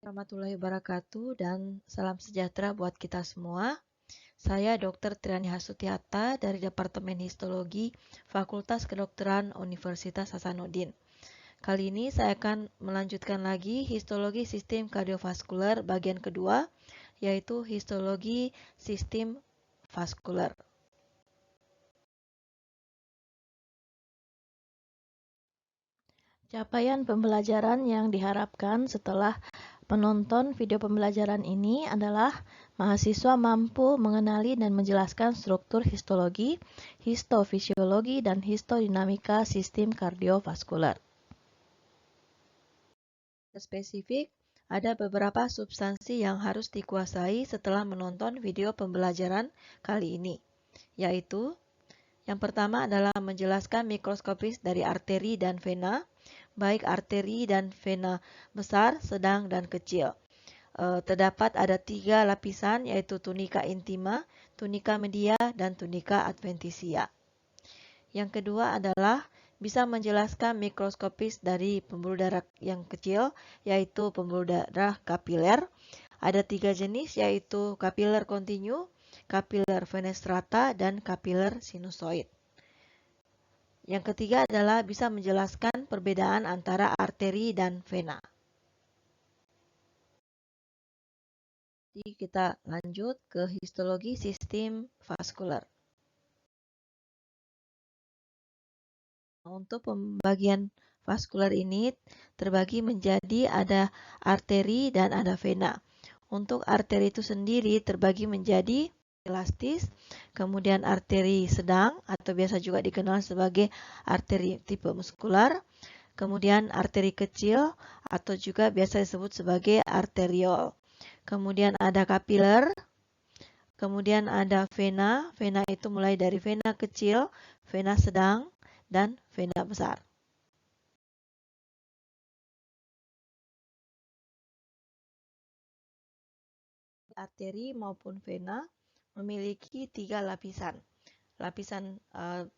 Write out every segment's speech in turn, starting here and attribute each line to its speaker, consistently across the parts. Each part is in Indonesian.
Speaker 1: Warahmatullahi wabarakatuh dan salam sejahtera buat kita semua. Saya Dr. Triani Hasutiata dari Departemen Histologi Fakultas Kedokteran Universitas Hasanuddin. Kali ini saya akan melanjutkan lagi histologi sistem kardiovaskular bagian kedua, yaitu histologi sistem vaskular. Capaian pembelajaran yang diharapkan setelah penonton video pembelajaran ini adalah mahasiswa mampu mengenali dan menjelaskan struktur histologi, histofisiologi, dan histodinamika sistem kardiovaskular. Spesifik, ada beberapa substansi yang harus dikuasai setelah menonton video pembelajaran kali ini, yaitu yang pertama adalah menjelaskan mikroskopis dari arteri dan vena, baik arteri dan vena besar, sedang, dan kecil. Terdapat ada 3 lapisan, yaitu tunika intima, tunika media, dan tunika adventisia. Yang kedua adalah bisa menjelaskan mikroskopis dari pembuluh darah yang kecil, yaitu pembuluh darah kapiler. Ada 3 jenis, yaitu kapiler kontinu, kapiler fenestrata, dan kapiler sinusoid. Yang ketiga adalah bisa menjelaskan perbedaan antara arteri dan vena. Jadi kita lanjut ke histologi sistem vaskular. Untuk pembagian vaskular ini terbagi menjadi ada arteri dan ada vena. Untuk arteri itu sendiri terbagi menjadi elastis, kemudian arteri sedang atau biasa juga dikenal sebagai arteri tipe muskular, kemudian arteri kecil atau juga biasa disebut sebagai arteriol. Kemudian ada kapiler, kemudian ada vena. Vena itu mulai dari vena kecil, vena sedang, dan vena besar. Arteri maupun vena memiliki 3 lapisan. Lapisan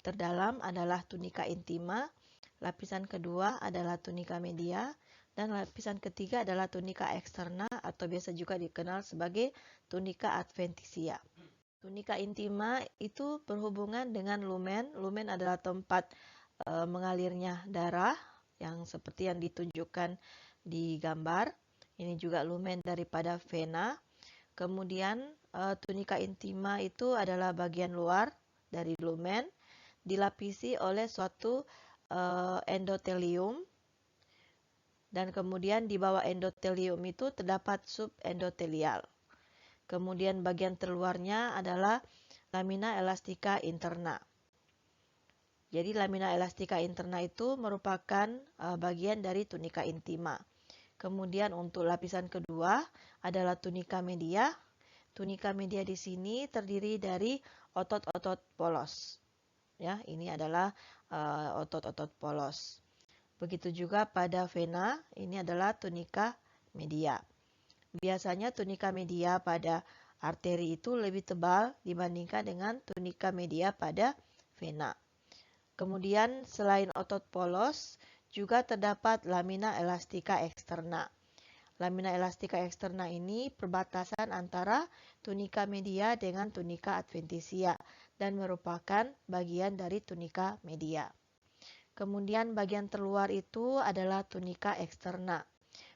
Speaker 1: terdalam adalah tunika intima, lapisan kedua adalah tunika media, dan lapisan ketiga adalah tunika eksterna atau biasa juga dikenal sebagai tunika adventisia. Tunika intima itu berhubungan dengan lumen. Lumen adalah tempat mengalirnya darah yang seperti yang ditunjukkan di gambar. Ini juga lumen daripada vena. Kemudian tunika intima itu adalah bagian luar dari lumen, dilapisi oleh suatu endotelium, dan kemudian di bawah endotelium itu terdapat subendotelial. Kemudian bagian terluarnya adalah lamina elastica interna. Jadi lamina elastica interna itu merupakan bagian dari tunika intima. Kemudian untuk lapisan kedua adalah tunika media. Tunika media di sini terdiri dari otot-otot polos. Ya, ini adalah otot-otot polos. Begitu juga pada vena, ini adalah tunika media. Biasanya tunika media pada arteri itu lebih tebal dibandingkan dengan tunika media pada vena. Kemudian selain otot polos, juga terdapat lamina elastica externa. Lamina elastica externa ini perbatasan antara tunika media dengan tunika adventisia dan merupakan bagian dari tunika media. Kemudian bagian terluar itu adalah tunika eksterna.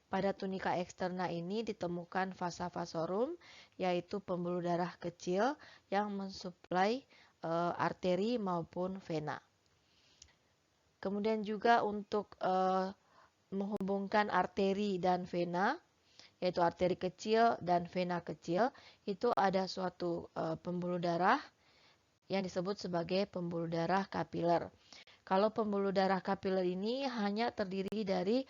Speaker 1: Pada tunika eksterna ini ditemukan vasa vasorum, yaitu pembuluh darah kecil yang mensuplai arteri maupun vena. Kemudian juga untuk menghubungkan arteri dan vena, yaitu arteri kecil dan vena kecil, itu ada suatu pembuluh darah yang disebut sebagai pembuluh darah kapiler. Kalau pembuluh darah kapiler ini hanya terdiri dari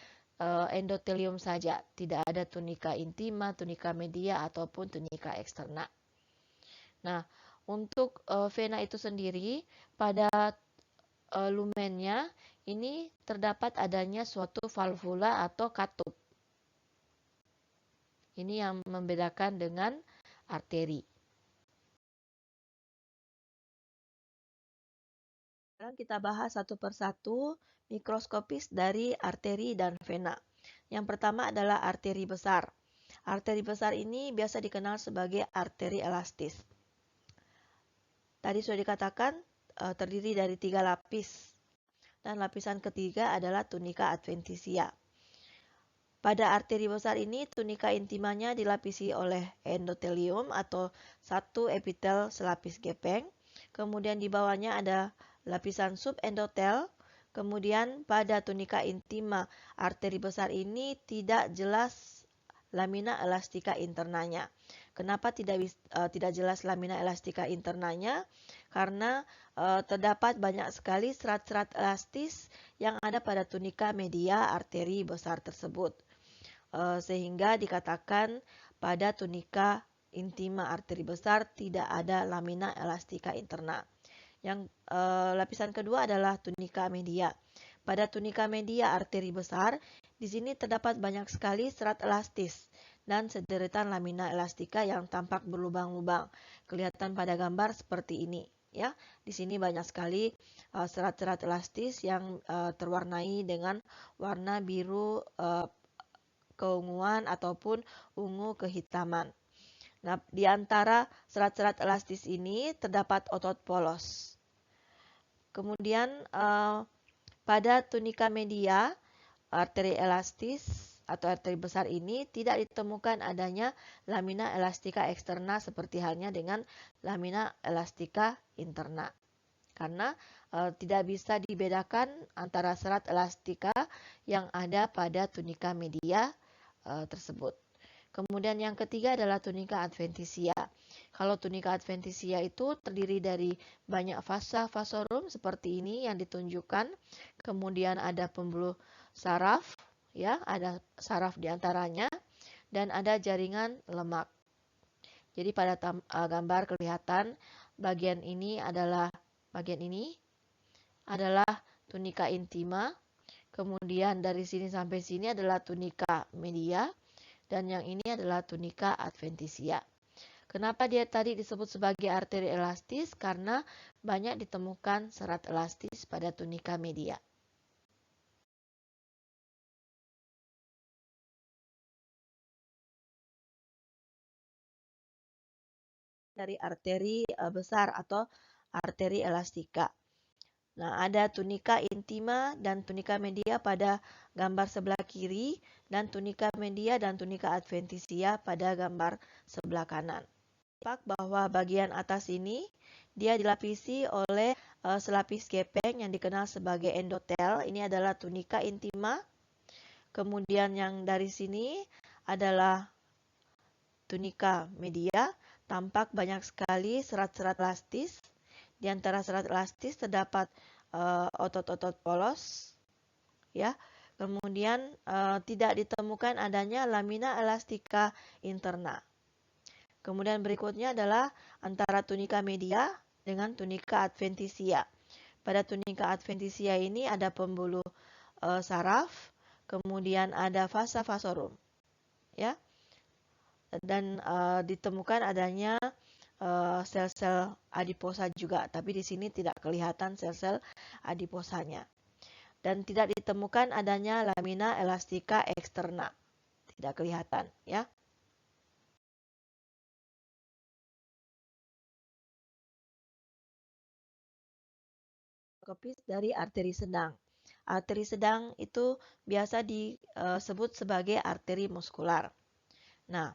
Speaker 1: endotelium saja, tidak ada tunika intima, tunika media, ataupun tunika eksterna. Nah, untuk vena itu sendiri, pada lumennya ini terdapat adanya suatu valvula atau katup. Ini yang membedakan dengan arteri. Sekarang kita bahas satu persatu mikroskopis dari arteri dan vena. Yang pertama adalah arteri besar. Arteri besar ini biasa dikenal sebagai arteri elastis. Tadi sudah dikatakan terdiri dari 3 lapis. Dan lapisan ketiga adalah tunika adventisia. Pada arteri besar ini, tunika intimanya dilapisi oleh endotelium atau satu epitel selapis gepeng. Kemudian di bawahnya ada lapisan subendotel. Kemudian pada tunika intima arteri besar ini tidak jelas lamina elastika internanya. Kenapa tidak jelas lamina elastika internanya? Karena terdapat banyak sekali serat-serat elastis yang ada pada tunika media arteri besar tersebut. Sehingga dikatakan pada tunika intima arteri besar tidak ada lamina elastika interna. Yang lapisan kedua adalah tunika media. Pada tunika media arteri besar, di sini terdapat banyak sekali serat elastis dan sederetan lamina elastika yang tampak berlubang-lubang. Kelihatan pada gambar seperti ini. Ya, di sini banyak sekali serat-serat elastis yang terwarnai dengan warna biru keunguan ataupun ungu kehitaman. Nah, di antara serat-serat elastis ini terdapat otot polos. Kemudian pada tunika media arteri elastis atau arteri besar ini tidak ditemukan adanya lamina elastika eksterna seperti halnya dengan lamina elastika interna. Karena tidak bisa dibedakan antara serat elastika yang ada pada tunika media tersebut. Kemudian yang ketiga adalah tunika adventisia. Kalau tunika adventisia itu terdiri dari banyak fasa vasorum seperti ini yang ditunjukkan. Kemudian ada pembuluh saraf, ya, ada saraf di antaranya dan ada jaringan lemak. Jadi pada gambar kelihatan bagian ini adalah tunika intima. Kemudian dari sini sampai sini adalah tunika media. Dan yang ini adalah tunika adventisia. Kenapa dia tadi disebut sebagai arteri elastis? Karena banyak ditemukan serat elastis pada tunika media. Dari arteri besar atau arteri elastika. Nah, ada tunika intima dan tunika media pada gambar sebelah kiri dan tunika media dan tunika adventisia pada gambar sebelah kanan. Tampak bahwa bagian atas ini dia dilapisi oleh selapis gepeng yang dikenal sebagai endotel. Ini adalah tunika intima. Kemudian yang dari sini adalah tunika media. Tampak banyak sekali serat-serat elastis. Di antara serat elastis terdapat otot-otot polos, ya. Kemudian tidak ditemukan adanya lamina elastika interna. Kemudian berikutnya adalah antara tunika media dengan tunika adventisia. Pada tunika adventisia ini ada pembuluh saraf, kemudian ada fasa vasorum, ya. Dan ditemukan adanya sel-sel adiposa juga, tapi di sini tidak kelihatan sel-sel adiposanya. Dan tidak ditemukan adanya lamina elastika eksterna. Tidak kelihatan, ya. Mikroskopis dari arteri sedang. Arteri sedang itu biasa disebut sebagai arteri muskular. Nah,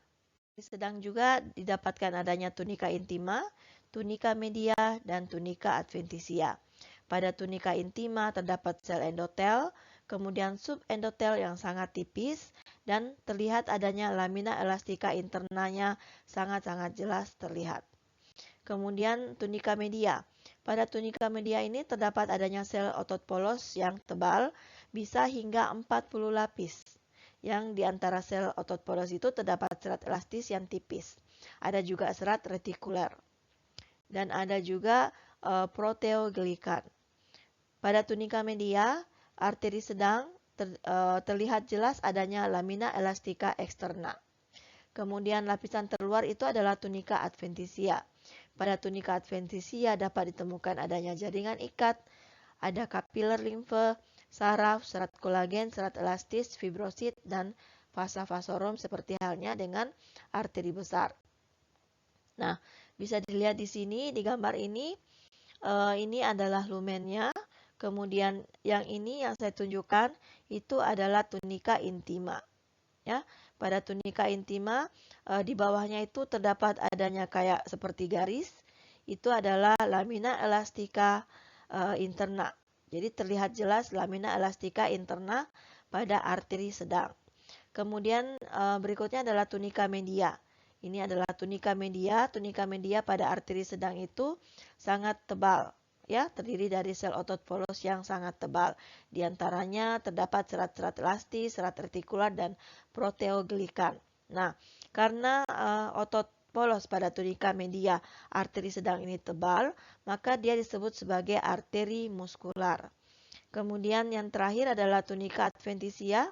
Speaker 1: sedang juga didapatkan adanya tunika intima, tunika media, dan tunika adventisia. Pada tunika intima terdapat sel endotel, kemudian subendotel yang sangat tipis, dan terlihat adanya lamina elastika internanya sangat-sangat jelas terlihat. Kemudian tunika media. Pada tunika media ini terdapat adanya sel otot polos yang tebal, bisa hingga 40 lapis. Yang di antara sel otot polos itu terdapat serat elastis yang tipis. Ada juga serat retikuler. Dan ada juga proteoglikan. Pada tunika media, arteri sedang terlihat jelas adanya lamina elastika eksterna. Kemudian lapisan terluar itu adalah tunika adventisia. Pada tunika adventisia dapat ditemukan adanya jaringan ikat, ada kapiler limfe, saraf, serat kolagen, serat elastis, fibrosit, dan vasa vasorum seperti halnya dengan arteri besar. Nah, bisa dilihat di sini di gambar ini adalah lumennya. Kemudian yang ini yang saya tunjukkan itu adalah tunika intima. Ya, pada tunika intima di bawahnya itu terdapat adanya kayak seperti garis. Itu adalah lamina elastica interna. Jadi terlihat jelas lamina elastica interna pada arteri sedang. Kemudian berikutnya adalah tunika media. Ini adalah tunika media. Tunika media pada arteri sedang itu sangat tebal, ya, terdiri dari sel otot polos yang sangat tebal. Di antaranya terdapat serat-serat elastis, serat retikular, dan proteoglikan. Nah, karena otot polos pada tunika media arteri sedang ini tebal, maka dia disebut sebagai arteri muskular. Kemudian yang terakhir adalah tunika adventitia.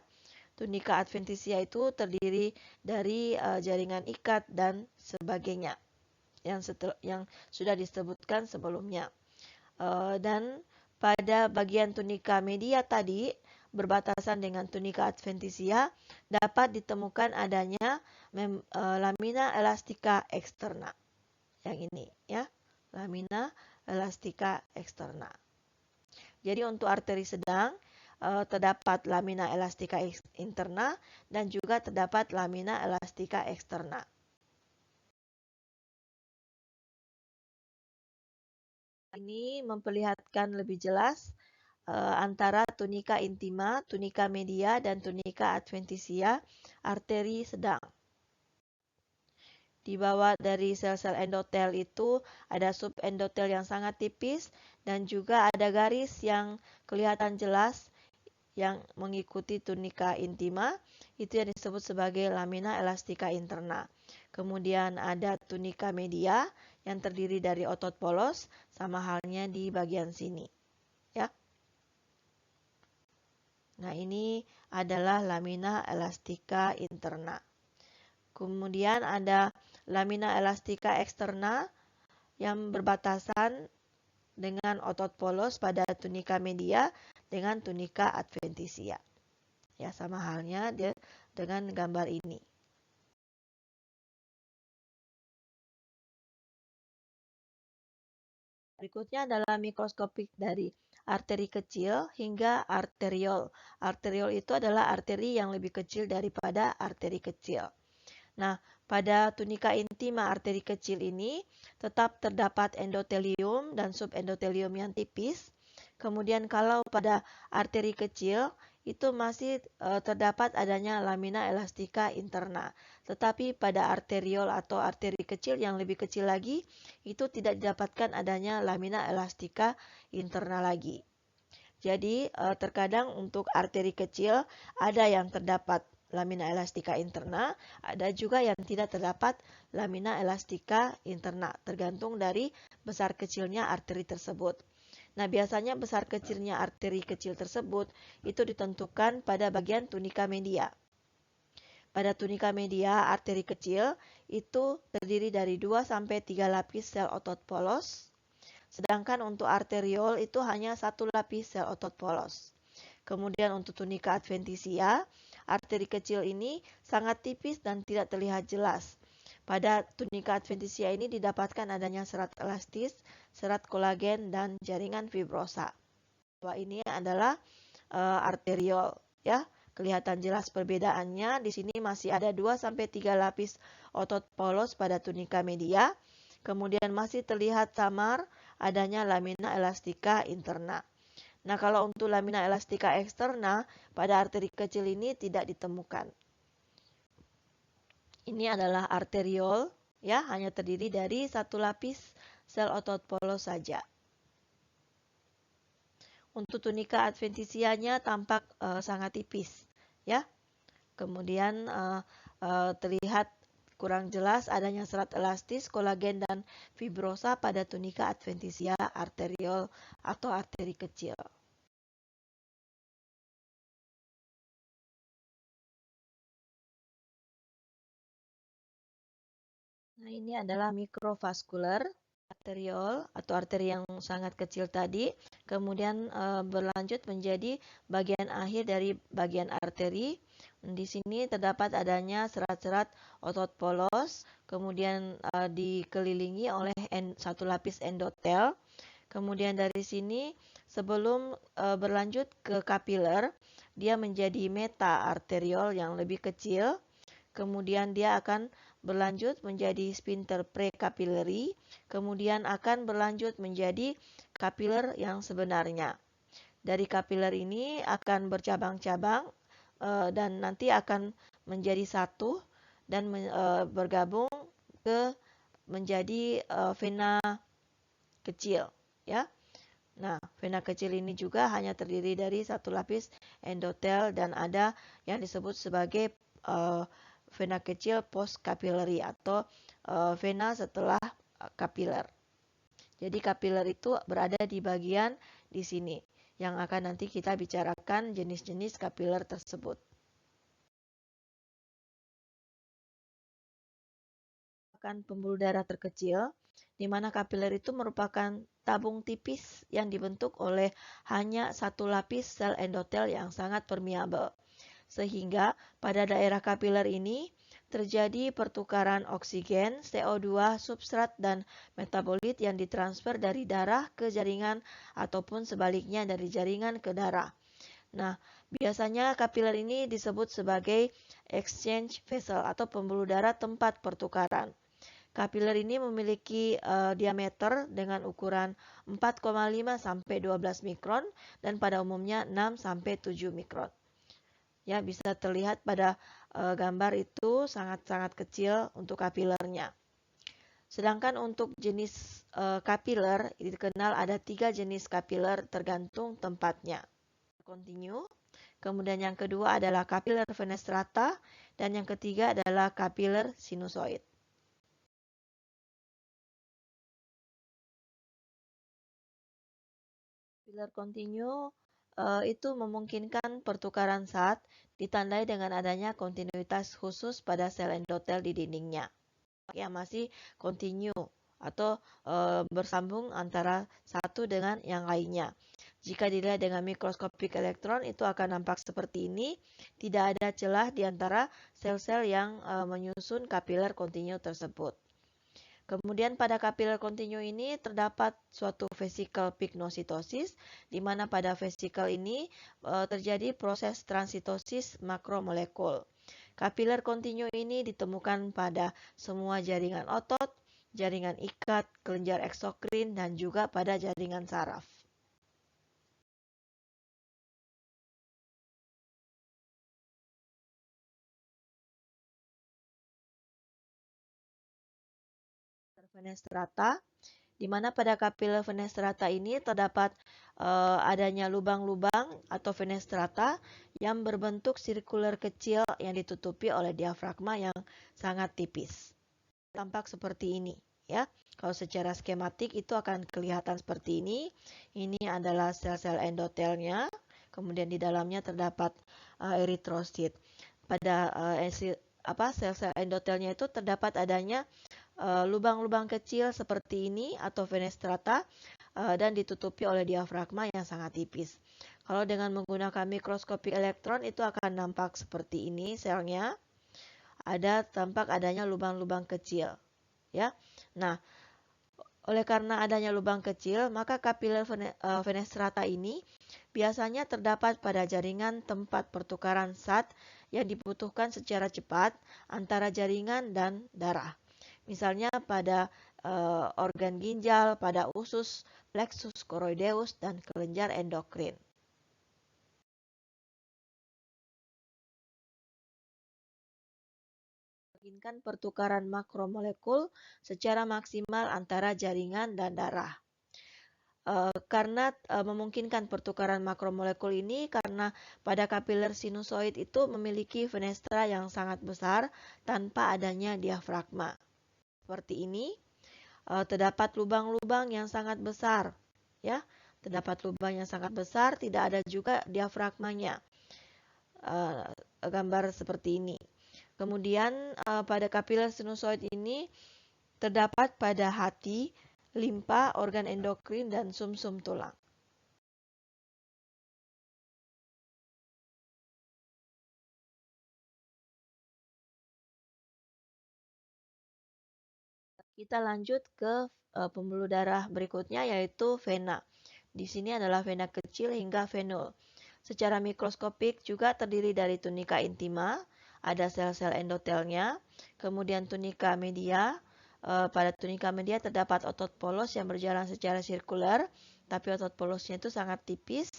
Speaker 1: Tunika adventitia itu terdiri dari jaringan ikat dan sebagainya yang sudah disebutkan sebelumnya. Dan pada bagian tunika media tadi berbatasan dengan tunika adventitia dapat ditemukan adanya lamina elastica externa. Yang ini ya, lamina elastica externa. Jadi untuk arteri sedang terdapat lamina elastica interna dan juga terdapat lamina elastica externa. Ini memperlihatkan lebih jelas antara tunika intima, tunika media, dan tunika adventitia arteri sedang. Di bawah dari sel-sel endotel itu ada subendotel yang sangat tipis dan juga ada garis yang kelihatan jelas yang mengikuti tunika intima, itu yang disebut sebagai lamina elastica interna. Kemudian ada tunika media yang terdiri dari otot polos, sama halnya di bagian sini. Ya. Nah, ini adalah lamina elastica interna. Kemudian ada lamina elastica externa yang berbatasan dengan otot polos pada tunika media dengan tunika adventitia. Ya, sama halnya dengan gambar ini. Berikutnya adalah mikroskopik dari arteri kecil hingga arteriol. Arteriol itu adalah arteri yang lebih kecil daripada arteri kecil. Nah, pada tunika intima arteri kecil ini tetap terdapat endotelium dan subendotelium yang tipis. Kemudian kalau pada arteri kecil itu masih terdapat adanya lamina elastica interna. Tetapi pada arteriol atau arteri kecil yang lebih kecil lagi itu tidak didapatkan adanya lamina elastica interna lagi. Jadi terkadang untuk arteri kecil ada yang terdapat lamina elastica interna, ada juga yang tidak terdapat lamina elastica interna, tergantung dari besar kecilnya arteri tersebut. Nah, biasanya besar kecilnya arteri kecil tersebut itu ditentukan pada bagian tunika media. Pada tunika media arteri kecil itu terdiri dari 2-3 lapis sel otot polos. Sedangkan untuk arteriol itu hanya 1 lapis sel otot polos. Kemudian untuk tunika adventitia, arteri kecil ini sangat tipis dan tidak terlihat jelas. Pada tunika adventitia ini didapatkan adanya serat elastis, serat kolagen, dan jaringan fibrosa. Ini adalah arteriol, ya. Kelihatan jelas perbedaannya. Di sini masih ada 2-3 lapis otot polos pada tunika media. Kemudian masih terlihat samar adanya lamina elastica interna. Nah, kalau untuk lamina elastica externa pada arteri kecil ini tidak ditemukan. Ini adalah arteriol, ya, hanya terdiri dari 1 lapis sel otot polos saja. Untuk tunika adventitianya tampak sangat tipis, ya. Kemudian terlihat kurang jelas adanya serat elastis, kolagen, dan fibrosa pada tunika adventitia arteriol atau arteri kecil. Nah, ini adalah mikrovaskular. arteriol atau arteri yang sangat kecil tadi, kemudian berlanjut menjadi bagian akhir dari bagian arteri. Di sini terdapat adanya serat-serat otot polos, kemudian dikelilingi oleh satu lapis endotel. Kemudian dari sini sebelum berlanjut ke kapiler, dia menjadi meta arteriol yang lebih kecil. Kemudian dia akan berlanjut menjadi sphincter prekapilari, kemudian akan berlanjut menjadi kapiler yang sebenarnya. Dari kapiler ini akan bercabang-cabang dan nanti akan menjadi satu dan bergabung ke menjadi vena kecil, ya. Nah, vena kecil ini juga hanya terdiri dari satu lapis endotel dan ada yang disebut sebagai vena kecil post capillary atau vena setelah kapiler. Jadi kapiler itu berada di bagian di sini yang akan nanti kita bicarakan jenis-jenis kapiler tersebut. Pembuluh darah terkecil, di mana kapiler itu merupakan tabung tipis yang dibentuk oleh hanya satu lapis sel endotel yang sangat permeabel. Sehingga pada daerah kapiler ini terjadi pertukaran oksigen, CO2, substrat, dan metabolit yang ditransfer dari darah ke jaringan ataupun sebaliknya dari jaringan ke darah. Nah, biasanya kapiler ini disebut sebagai exchange vessel atau pembuluh darah tempat pertukaran. Kapiler ini memiliki diameter dengan ukuran 4,5 sampai 12 mikron dan pada umumnya 6 sampai 7 mikron. Ya, bisa terlihat pada gambar itu sangat-sangat kecil untuk kapilernya. Sedangkan untuk jenis kapiler dikenal ada 3 jenis kapiler tergantung tempatnya. Continue. Kemudian yang kedua adalah kapiler fenestrata dan yang ketiga adalah kapiler sinusoid. Kapiler continue itu memungkinkan pertukaran zat ditandai dengan adanya kontinuitas khusus pada sel endotel di dindingnya yang masih continue atau bersambung antara satu dengan yang lainnya. Jika dilihat dengan mikroskopik elektron itu akan nampak seperti ini, tidak ada celah di antara sel-sel yang menyusun kapiler continue tersebut. Kemudian pada kapiler kontinu ini terdapat suatu vesikel pignositosis, di mana pada vesikel ini terjadi proses transitosis makromolekul. Kapiler kontinu ini ditemukan pada semua jaringan otot, jaringan ikat, kelenjar eksokrin, dan juga pada jaringan saraf. Fenestrata, di mana pada kapiler fenestrata ini terdapat adanya lubang-lubang atau fenestrata yang berbentuk sirkuler kecil yang ditutupi oleh diafragma yang sangat tipis. Tampak seperti ini, ya. Kalau secara skematik itu akan kelihatan seperti ini. Ini adalah sel-sel endotelnya, kemudian di dalamnya terdapat eritrosit. Pada sel-sel endotelnya itu terdapat adanya lubang-lubang kecil seperti ini atau fenestrata dan ditutupi oleh diafragma yang sangat tipis. Kalau dengan menggunakan mikroskopik elektron itu akan nampak seperti ini selnya. Ada tampak adanya lubang-lubang kecil, ya. Nah, oleh karena adanya lubang kecil, maka kapiler fenestrata ini biasanya terdapat pada jaringan tempat pertukaran zat yang dibutuhkan secara cepat antara jaringan dan darah. Misalnya pada organ ginjal, pada usus, plexus choroideus, dan kelenjar endokrin. Memungkinkan pertukaran makromolekul secara maksimal antara jaringan dan darah. Karena memungkinkan pertukaran makromolekul ini karena pada kapiler sinusoid itu memiliki fenestra yang sangat besar tanpa adanya diafragma. Seperti ini, terdapat lubang-lubang yang sangat besar, ya. Terdapat lubang yang sangat besar, tidak ada juga diafragmanya. Gambar seperti ini. Kemudian pada kapiler sinusoid ini terdapat pada hati limpa, organ endokrin, dan sumsum tulang. Kita lanjut ke pembuluh darah berikutnya yaitu vena. Di sini adalah vena kecil hingga venule. Secara mikroskopik juga terdiri dari tunika intima, ada sel-sel endotelnya, kemudian tunika media. Pada tunika media terdapat otot polos yang berjalan secara sirkuler, tapi otot polosnya itu sangat tipis.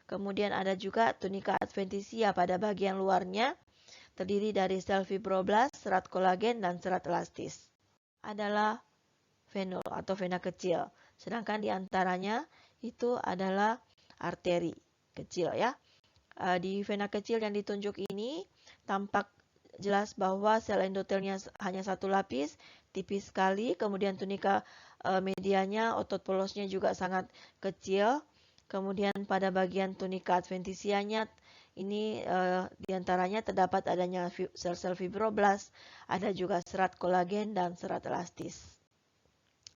Speaker 1: Kemudian ada juga tunika adventisia pada bagian luarnya, terdiri dari sel fibroblast, serat kolagen, dan serat elastis. Adalah venule atau vena kecil. Sedangkan di antaranya itu adalah arteri kecil ya. Di vena kecil yang ditunjuk ini tampak jelas bahwa sel endotelnya hanya satu lapis, tipis sekali. Kemudian tunika medianya, otot polosnya juga sangat kecil. Kemudian pada bagian tunika adventisianya ini diantaranya terdapat adanya sel-sel fibroblast, ada juga serat kolagen dan serat elastis.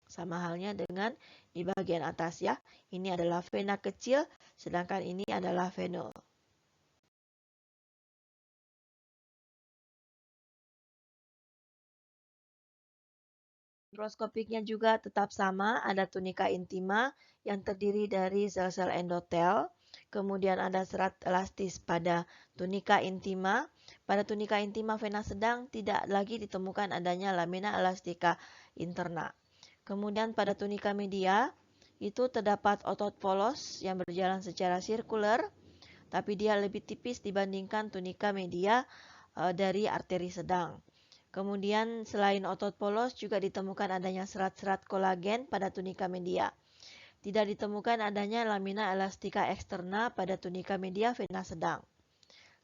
Speaker 1: Sama halnya dengan di bagian atas ya. Ini adalah vena kecil, sedangkan ini adalah venule. Mikroskopiknya juga tetap sama, ada tunika intima yang terdiri dari sel-sel endotel, kemudian ada serat elastis pada tunika intima. Pada tunika intima vena sedang tidak lagi ditemukan adanya lamina elastica interna. Kemudian pada tunika media itu terdapat otot polos yang berjalan secara sirkuler, tapi dia lebih tipis dibandingkan tunika media dari arteri sedang. Kemudian selain otot polos juga ditemukan adanya serat-serat kolagen pada tunika media. Tidak ditemukan adanya lamina elastica externa pada tunika media vena sedang.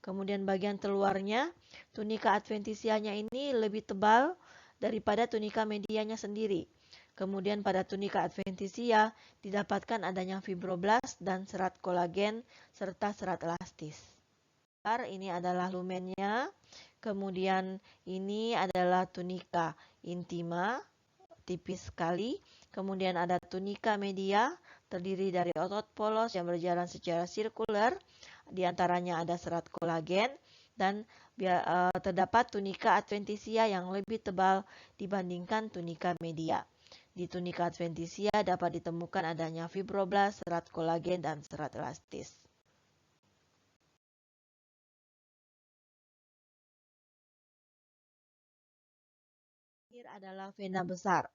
Speaker 1: Kemudian bagian terluarnya, tunika adventisianya ini lebih tebal daripada tunika medianya sendiri. Kemudian pada tunika adventisia didapatkan adanya fibroblast dan serat kolagen serta serat elastis. Ini adalah lumennya. Kemudian ini adalah tunika intima, tipis sekali. Kemudian ada tunika media, terdiri dari otot polos yang berjalan secara sirkuler. Di antaranya ada serat kolagen dan terdapat tunika adventisia yang lebih tebal dibandingkan tunika media. Di tunika adventisia dapat ditemukan adanya fibroblast, serat kolagen, dan serat elastis. Adalah vena besar.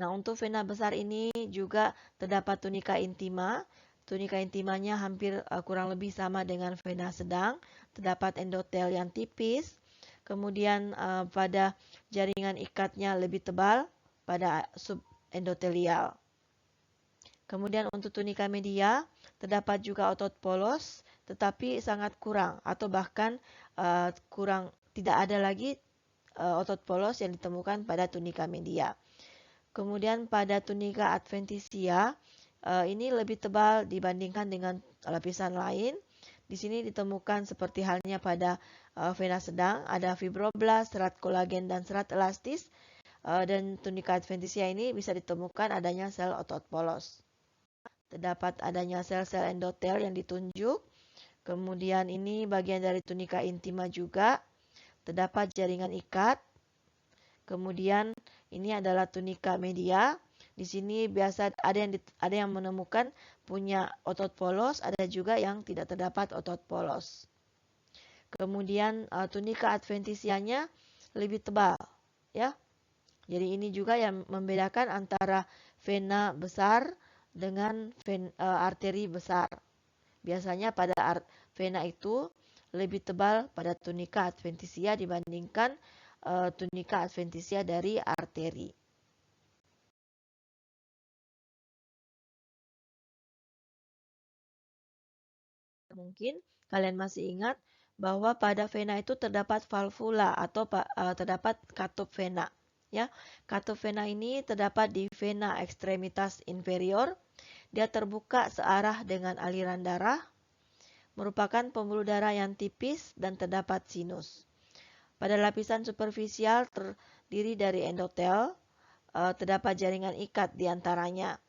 Speaker 1: Nah, untuk vena besar ini juga terdapat tunika intima. Tunika intimanya hampir kurang lebih sama dengan vena sedang. Terdapat endotel yang tipis. Kemudian pada jaringan ikatnya lebih tebal pada subendotelial. Kemudian untuk tunika media terdapat juga otot polos, tetapi sangat kurang atau bahkan kurang, tidak ada lagi otot polos yang ditemukan pada tunika media. Kemudian pada tunika adventisia ini lebih tebal dibandingkan dengan lapisan lain. Di sini ditemukan seperti halnya pada vena sedang, ada fibroblast, serat kolagen, dan serat elastis. Dan tunika adventisia ini bisa ditemukan adanya sel otot polos. Terdapat adanya sel-sel endotel yang ditunjuk. Kemudian ini bagian dari tunika intima juga. Terdapat jaringan ikat. Kemudian ini adalah tunika media. Di sini biasa ada yang menemukan punya otot polos, ada juga yang tidak terdapat otot polos. Kemudian tunika adventisianya lebih tebal, ya. Jadi ini juga yang membedakan antara vena besar dengan arteri besar. Biasanya pada vena itu lebih tebal pada tunika adventisia dibandingkan tunika adventisia dari arteri. Mungkin kalian masih ingat bahwa pada vena itu terdapat valvula atau terdapat katup vena. Ya, katup vena ini terdapat di vena ekstremitas inferior. Dia terbuka searah dengan aliran darah, merupakan pembuluh darah yang tipis dan terdapat sinus. Pada lapisan superficial terdiri dari endotel, terdapat jaringan ikat di antaranya.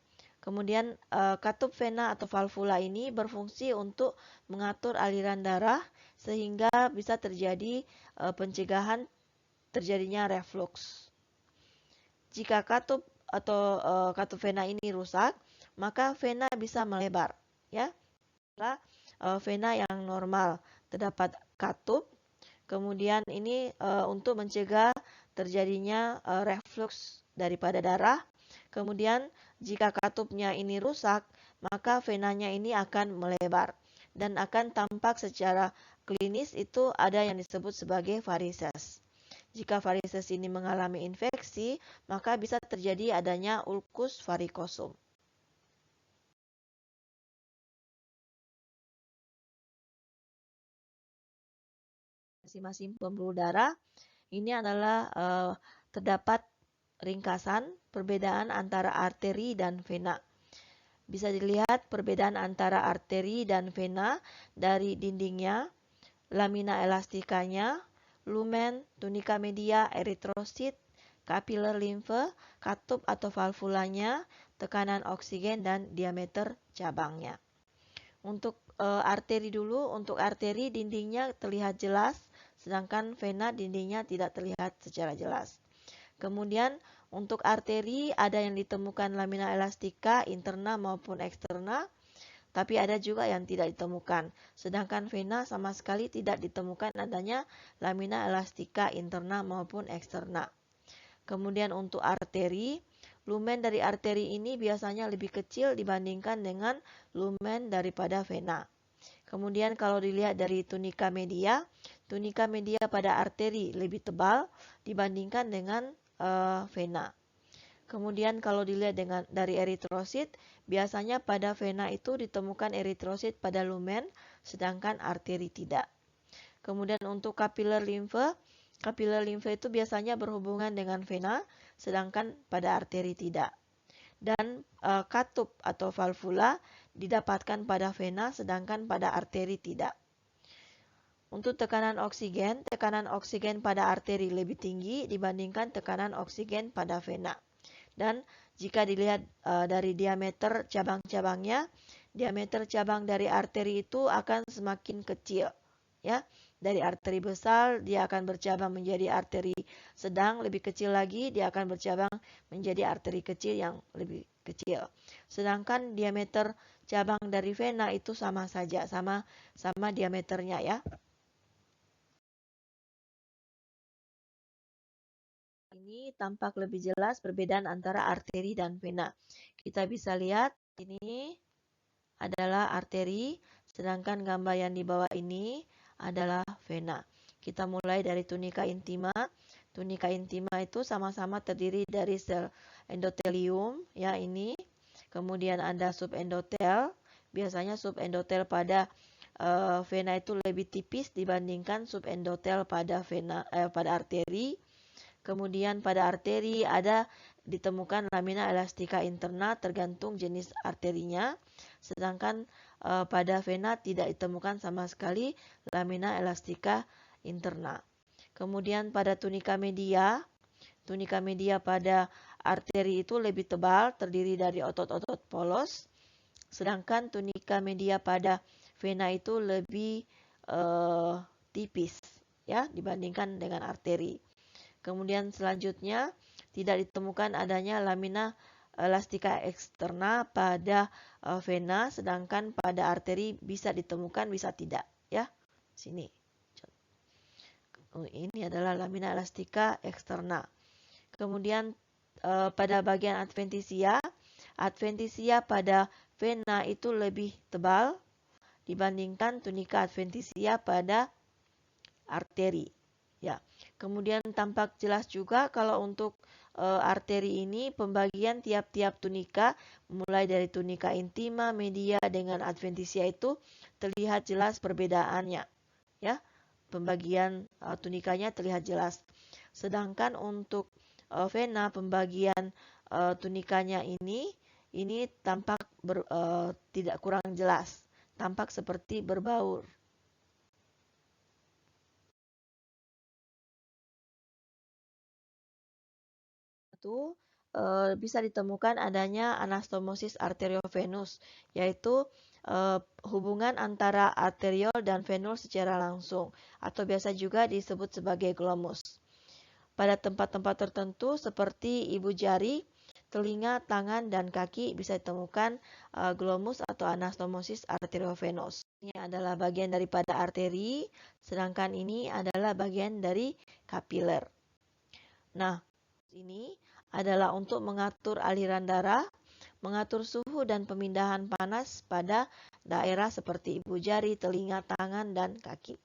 Speaker 1: Kemudian katup vena atau valvula ini berfungsi untuk mengatur aliran darah sehingga bisa terjadi pencegahan terjadinya reflux. Jika katup atau katup vena ini rusak, maka vena bisa melebar, ya. Vena yang normal terdapat katup. Kemudian ini untuk mencegah terjadinya reflux daripada darah. Kemudian jika katupnya ini rusak, maka venanya ini akan melebar dan akan tampak secara klinis itu ada yang disebut sebagai varises. Jika varises ini mengalami infeksi, maka bisa terjadi adanya ulkus varikosum. Masing-masing pembuluh darah ini adalah terdapat ringkasan perbedaan antara arteri dan vena. Bisa dilihat perbedaan antara arteri dan vena dari dindingnya, lamina elastikanya, lumen, tunika media, eritrosit, kapiler limfe, katup atau valvulanya, tekanan oksigen, dan diameter cabangnya. Untuk arteri dulu, untuk arteri dindingnya terlihat jelas, sedangkan vena dindingnya tidak terlihat secara jelas. Kemudian untuk arteri ada yang ditemukan lamina elastika interna maupun eksterna, tapi ada juga yang tidak ditemukan. Sedangkan vena sama sekali tidak ditemukan adanya lamina elastika interna maupun eksterna. Kemudian untuk arteri, lumen dari arteri ini biasanya lebih kecil dibandingkan dengan lumen daripada vena. Kemudian kalau dilihat dari tunika media pada arteri lebih tebal dibandingkan dengan vena. Kemudian kalau dilihat dari eritrosit, biasanya pada vena itu ditemukan eritrosit pada lumen, sedangkan arteri tidak. Kemudian untuk kapiler limfe itu biasanya berhubungan dengan vena, sedangkan pada arteri tidak. Dan katup atau valvula didapatkan pada vena, sedangkan pada arteri tidak. Untuk tekanan oksigen pada arteri lebih tinggi dibandingkan tekanan oksigen pada vena. Dan jika dilihat dari diameter cabang-cabangnya, diameter cabang dari arteri itu akan semakin kecil, ya. Dari arteri besar dia akan bercabang menjadi arteri sedang, lebih kecil lagi dia akan bercabang menjadi arteri kecil yang lebih kecil. Sedangkan diameter cabang dari vena itu sama saja, sama diameternya, ya. Ini tampak lebih jelas perbedaan antara arteri dan vena. Kita bisa lihat ini adalah arteri, sedangkan gambar yang di bawah ini adalah vena. Kita mulai dari tunika intima. Tunika intima itu sama-sama terdiri dari sel endotelium, ya ini. Kemudian ada subendotel. Biasanya subendotel pada vena itu lebih tipis dibandingkan subendotel pada arteri. Kemudian pada arteri ada ditemukan lamina elastika interna tergantung jenis arterinya, sedangkan pada vena tidak ditemukan sama sekali lamina elastika interna. Kemudian pada tunika media pada arteri itu lebih tebal, terdiri dari otot-otot polos, sedangkan tunika media pada vena itu lebih tipis, ya, dibandingkan dengan arteri. Kemudian selanjutnya tidak ditemukan adanya lamina elastika eksterna pada vena, sedangkan pada arteri bisa ditemukan, bisa tidak, ya. Sini. Ini adalah lamina elastika eksterna. Kemudian pada bagian adventisia pada vena itu lebih tebal dibandingkan tunika adventisia pada arteri. Ya, kemudian tampak jelas juga kalau untuk arteri ini pembagian tiap-tiap tunika, mulai dari tunika intima, media dengan adventisia itu terlihat jelas perbedaannya. Ya, pembagian tunikanya terlihat jelas. Sedangkan untuk vena pembagian tunikanya ini tampak tidak kurang jelas, tampak seperti berbaur. bisa ditemukan adanya anastomosis arteriovenus, yaitu hubungan antara arteriol dan venul secara langsung, atau biasa juga disebut sebagai glomus. Pada tempat-tempat tertentu seperti ibu jari, telinga, tangan, dan kaki bisa ditemukan glomus atau anastomosis arteriovenus. Ini adalah bagian daripada arteri, sedangkan ini adalah bagian dari kapiler. Nah, ini adalah untuk mengatur aliran darah, mengatur suhu dan pemindahan panas pada daerah seperti ibu jari, telinga, tangan, dan kaki.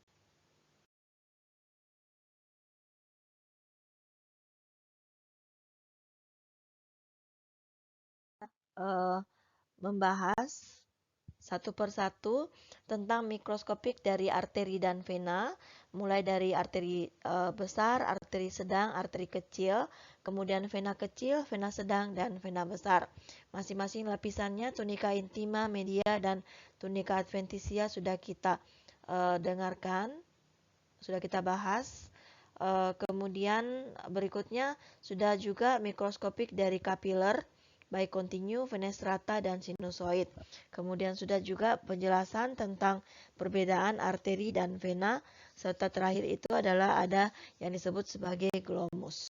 Speaker 1: Membahas satu persatu tentang mikroskopik dari arteri dan vena, mulai dari arteri besar, arteri sedang, arteri kecil, kemudian vena kecil, vena sedang, dan vena besar. Masing-masing lapisannya, tunika intima, media, dan tunika adventitia sudah kita dengarkan, sudah kita bahas. Kemudian berikutnya sudah juga mikroskopik dari kapiler, baik kontinu, fenestrata, dan sinusoid. Kemudian sudah juga penjelasan tentang perbedaan arteri dan vena, serta terakhir itu adalah ada yang disebut sebagai glomus.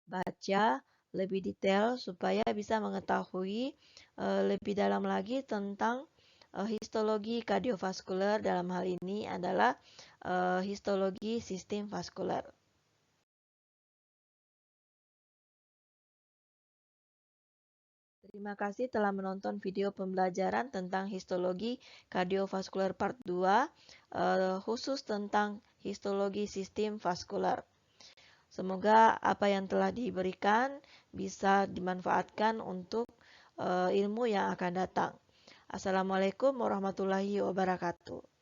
Speaker 1: Baca lebih detail supaya bisa mengetahui lebih dalam lagi tentang histologi kardiovaskuler, dalam hal ini adalah histologi sistem vaskuler. Terima kasih telah menonton video pembelajaran tentang histologi kardiovaskuler part 2, khusus tentang histologi sistem vaskuler. Semoga apa yang telah diberikan bisa dimanfaatkan untuk ilmu yang akan datang. Assalamualaikum warahmatullahi wabarakatuh.